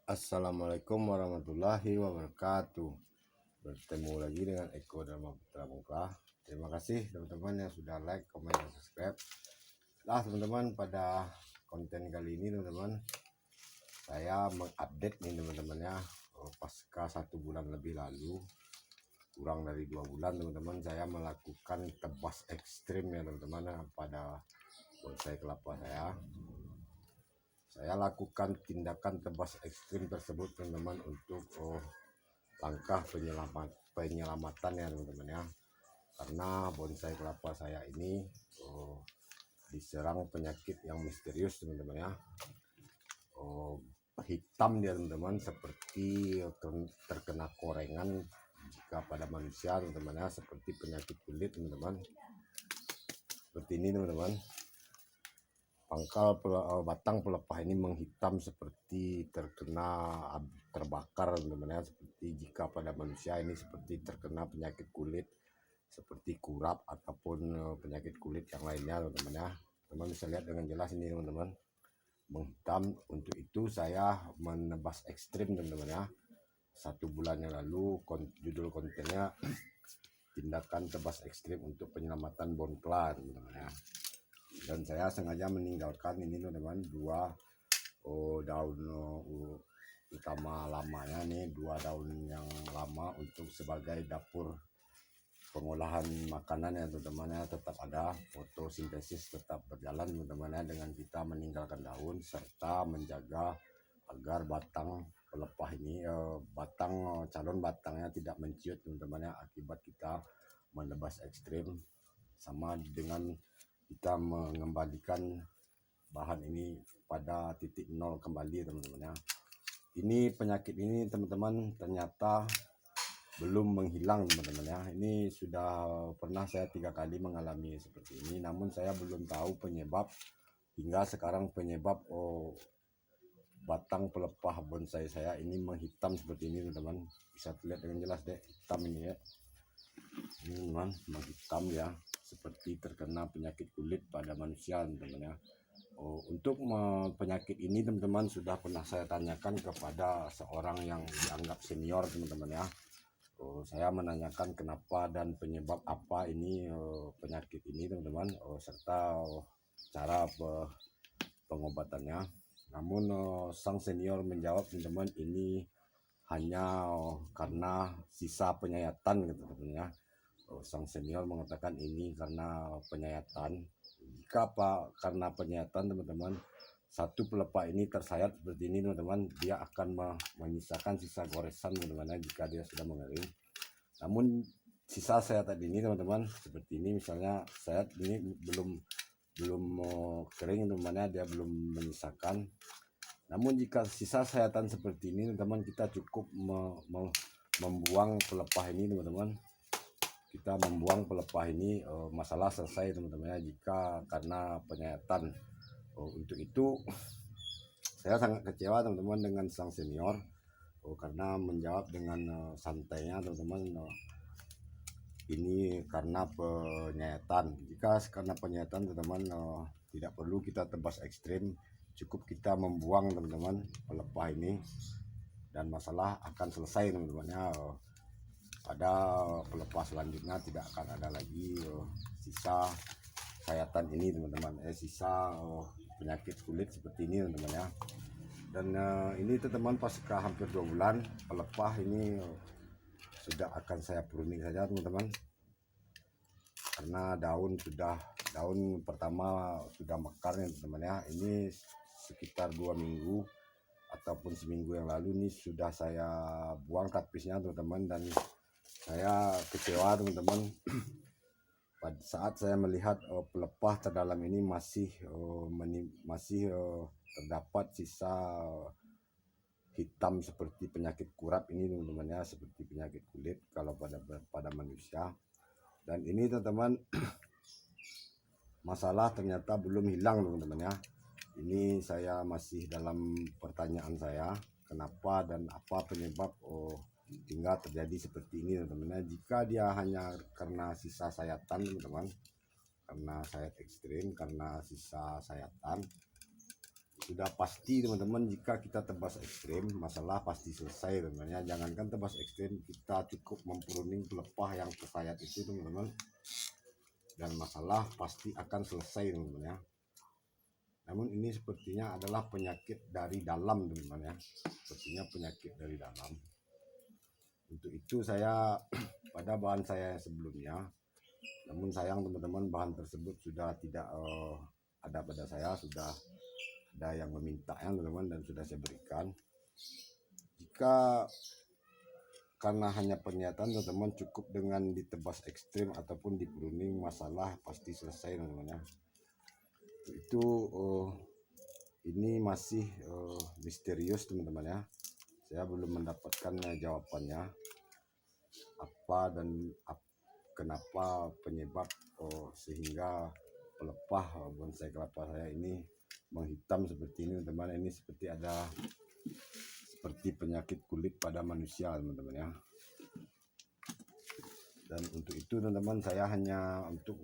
Assalamualaikum warahmatullahi wabarakatuh. Bertemu lagi dengan Eko Dharma Putra Muka. Terima kasih teman-teman yang sudah like, komen, dan subscribe. Nah teman-teman, pada konten kali ini teman-teman, saya mengupdate nih teman-temannya, pasca 1 bulan lebih lalu, kurang dari 2 bulan teman-teman, saya melakukan tebas ekstrim ya teman-teman pada bonsai kelapa saya. Saya lakukan tindakan tebas ekstrim tersebut teman-teman untuk langkah penyelamatan ya teman-teman ya, karena bonsai kelapa saya ini diserang penyakit yang misterius teman-teman ya. Hitam dia teman-teman, seperti terkena korengan jika pada manusia teman-teman ya, seperti penyakit kulit teman-teman, seperti ini teman-teman. Batang pelepah ini menghitam seperti terbakar teman-teman ya, seperti jika pada manusia ini seperti terkena penyakit kulit seperti kurap ataupun penyakit kulit yang lainnya teman-teman ya. Teman bisa lihat dengan jelas ini teman-teman, menghitam. Untuk itu saya menebas ekstrim teman-teman ya. 1 bulan yang lalu judul kontennya tindakan tebas ekstrim untuk penyelamatan bonklan teman-teman ya. Dan saya sengaja meninggalkan ini teman-teman, 2 daun utama lamanya nih, 2 daun yang lama untuk sebagai dapur pengolahan makanan ya teman-teman ya. Tetap ada fotosintesis, tetap berjalan teman-teman ya, dengan kita meninggalkan daun serta menjaga agar batang pelepah ini calon batangnya tidak menciut teman-teman ya, akibat kita menebas ekstrim, sama dengan kita mengembalikan bahan ini pada titik nol kembali teman-teman ya. Ini penyakit ini teman-teman ternyata belum menghilang teman-teman ya. Ini sudah pernah saya 3 kali mengalami seperti ini, namun saya belum tahu penyebab hingga sekarang. Penyebab batang pelepah bonsai saya ini menghitam seperti ini teman-teman, bisa terlihat dengan jelas deh, hitam ini ya. Ini teman, menghitam ya, seperti terkena penyakit kulit pada manusia teman-teman ya. Untuk penyakit ini teman-teman sudah pernah saya tanyakan kepada seorang yang dianggap senior teman-teman ya. Saya menanyakan kenapa dan penyebab apa ini penyakit ini teman-teman, serta cara pengobatannya. Namun sang senior menjawab teman-teman, ini hanya karena sisa penyayatan gitu teman-teman ya. Sang senior mengatakan ini karena penyayatan. Jika karena penyayatan teman-teman, satu pelepah ini tersayat seperti ini teman-teman, dia akan menyisakan sisa goresan teman-teman ya, jika dia sudah mengering. Namun sisa sayatan ini teman-teman, seperti ini misalnya, sayat ini belum kering teman-teman ya, dia belum menyisakan. Namun jika sisa sayatan seperti ini teman-teman, kita cukup membuang pelepah ini teman-teman. Kita membuang pelepah ini, masalah selesai teman-teman ya, jika karena penyayatan. Untuk itu saya sangat kecewa teman-teman dengan sang senior, karena menjawab dengan santainya teman-teman, ini karena penyayatan. Jika karena penyayatan teman-teman, tidak perlu kita tebas ekstrim, cukup kita membuang teman-teman pelepah ini dan masalah akan selesai teman-teman ya. Pada pelepah selanjutnya tidak akan ada lagi sisa sayatan ini teman-teman, sisa penyakit kulit seperti ini teman-teman ya. Dan ini teman-teman, pasca hampir 2 bulan pelepah ini sudah akan saya pruning saja teman-teman, karena daun pertama sudah mekar ya teman-teman ya. Ini sekitar 2 minggu ataupun seminggu yang lalu ini sudah saya buang tapisnya teman-teman, dan saya kecewa teman-teman pada saat saya melihat pelepah terdalam ini masih terdapat sisa hitam seperti penyakit kurap ini teman-teman ya, seperti penyakit kulit kalau pada manusia. Dan ini teman-teman, masalah ternyata belum hilang teman-teman ya. Ini saya masih dalam pertanyaan saya, kenapa dan apa penyebab hingga terjadi seperti ini teman-teman. Jika dia hanya karena sisa sayatan teman-teman, karena sayat ekstrim, karena sisa sayatan, sudah pasti teman-teman, jika kita tebas ekstrim masalah pasti selesai teman-teman ya. Jangankan tebas ekstrim, kita cukup mempruning pelepah yang tersayat itu teman-teman, dan masalah pasti akan selesai teman-teman ya. Namun ini sepertinya adalah penyakit dari dalam teman-teman ya, sepertinya penyakit dari dalam. Untuk itu saya pada bahan saya sebelumnya, namun sayang teman-teman bahan tersebut sudah tidak ada pada saya, sudah ada yang meminta ya teman-teman, dan sudah saya berikan. Jika karena hanya pernyataan teman-teman, cukup dengan ditebas ekstrim ataupun di pruning, masalah pasti selesai teman-teman ya. Itu ini masih misterius teman-teman ya. Saya belum mendapatkan jawabannya apa dan kenapa penyebab sehingga pelepah bonsai kelapa saya ini menghitam seperti ini teman-teman. Ini seperti ada seperti penyakit kulit pada manusia teman-teman ya. Dan untuk itu teman-teman, saya hanya untuk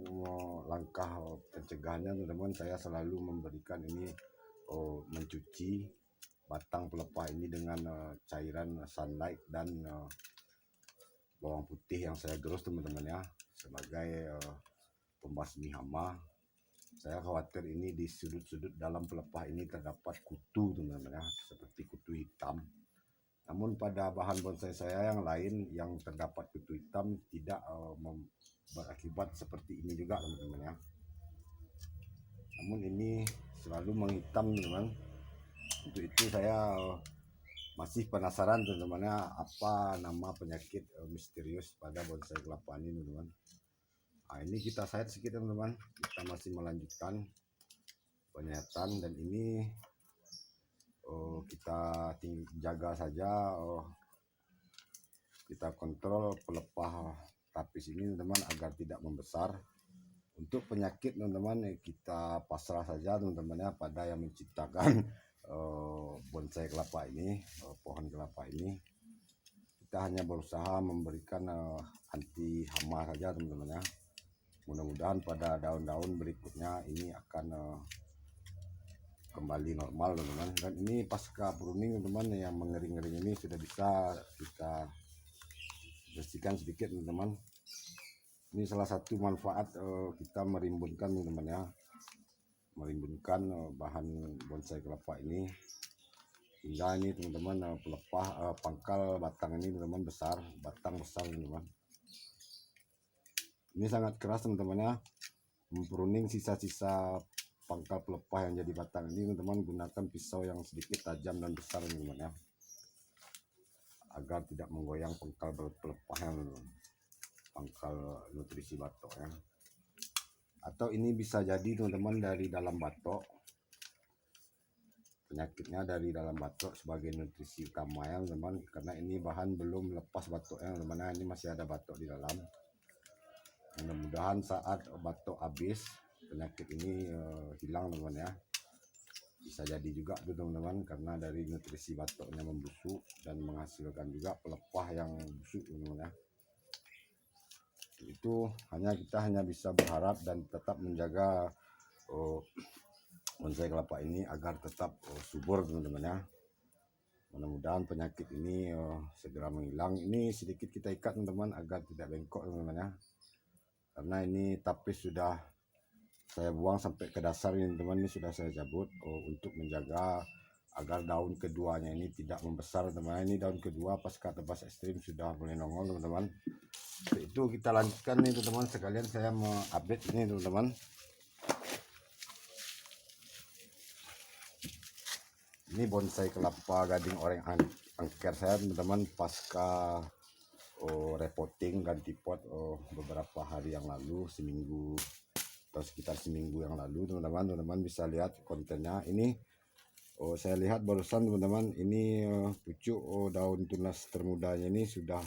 langkah pencegahannya teman-teman, saya selalu memberikan ini mencuci batang pelepah ini dengan cairan sunlight dan bawang putih yang saya gerus teman-teman ya, sebagai pembasmi hama. Saya khawatir ini di sudut-sudut dalam pelepah ini terdapat kutu teman-teman ya, seperti kutu hitam. Namun pada bahan bonsai saya yang lain yang terdapat kutu hitam tidak berakibat seperti ini juga teman-teman ya. Namun ini selalu menghitam teman-teman. Untuk itu saya masih penasaran teman-teman ya, apa nama penyakit misterius pada bonsai kelapa ini teman-teman. Nah, ini kita sayat sedikit teman-teman, kita masih melanjutkan penyayatan, dan ini kita jaga saja, kita kontrol pelepah tapis ini teman-teman agar tidak membesar. Untuk penyakit teman-teman kita pasrah saja teman-teman ya pada yang menciptakan bonsai kelapa ini, pohon kelapa ini. Kita hanya berusaha memberikan anti hama saja teman-teman ya. Mudah-mudahan pada daun-daun berikutnya ini akan kembali normal teman-teman. Dan ini pasca pruning teman-teman, yang mengering-ngering ini sudah bisa kita bersihkan sedikit teman-teman. Ini salah satu manfaat kita merimbunkan teman-teman ya, merimbunkan bahan bonsai kelapa ini hingga ini teman-teman pelepah pangkal batang ini teman-teman besar, batang besar teman-teman. Ini sangat keras teman-teman ya, mempruning sisa-sisa pangkal pelepah yang jadi batang ini teman-teman, gunakan pisau yang sedikit tajam dan besar teman-teman ya, agar tidak menggoyang pangkal pelepahnya teman-teman, pangkal nutrisi batok ya. Atau ini bisa jadi teman-teman dari dalam batok, penyakitnya dari dalam batok sebagai nutrisi utama ya teman-teman, karena ini bahan belum lepas batoknya teman-teman, ini masih ada batok di dalam. Mudah-mudahan saat batok habis penyakit ini hilang teman-teman ya. Bisa jadi juga tuh teman-teman, karena dari nutrisi batoknya membusuk dan menghasilkan juga pelepah yang busuk teman-teman ya. Itu kita hanya bisa berharap dan tetap menjaga bonsai kelapa ini agar tetap subur teman-teman ya. Mudah-mudahan penyakit ini segera menghilang. Ini sedikit kita ikat teman-teman agar tidak bengkok teman-teman ya, karena ini tapis sudah saya buang sampai ke dasar ini teman-teman. Ini sudah saya cabut untuk menjaga agar daun keduanya ini tidak membesar teman-teman. Ini daun kedua pasca tebas ekstrim sudah mulai nongol teman-teman. Itu kita lanjutkan nih teman-teman, sekalian saya mau update ini teman-teman. Ini bonsai kelapa gading oranye angker saya teman-teman, pasca repotting ganti pot beberapa hari yang lalu, seminggu atau sekitar seminggu yang lalu teman-teman bisa lihat kontennya. Ini saya lihat barusan teman-teman, ini pucuk daun tunas termudanya ini sudah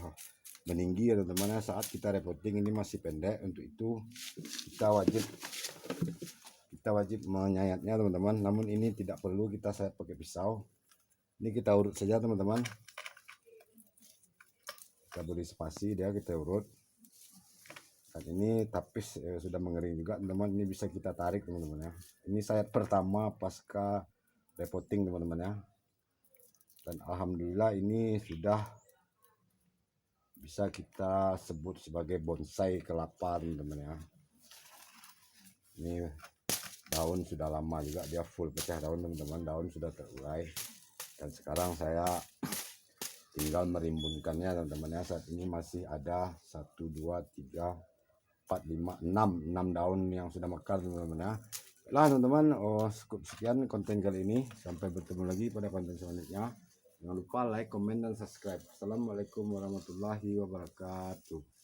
meninggi ya teman-teman. Saat kita repotting ini masih pendek, untuk itu kita wajib menyayatnya teman-teman. Namun ini tidak perlu kita sayat pakai pisau, ini kita urut saja teman-teman. Kita beri spasi dia, kita urut. Dan ini tapis sudah mengering juga teman-teman, ini bisa kita tarik teman-teman ya. Ini sayat pertama pasca repotting teman-teman ya. Dan alhamdulillah ini sudah bisa kita sebut sebagai bonsai kelapa teman-teman ya. Ini daun sudah lama juga dia full pecah daun teman-teman, daun sudah terurai. Dan sekarang saya tinggal merimbunkannya teman-teman ya. Saat ini masih ada 1 2 3 4 5 6 daun yang sudah mekar teman-teman ya. Lah teman-teman, cukup sekian konten kali ini, sampai bertemu lagi pada konten selanjutnya. Jangan lupa like, komen, dan subscribe. Assalamualaikum warahmatullahi wabarakatuh.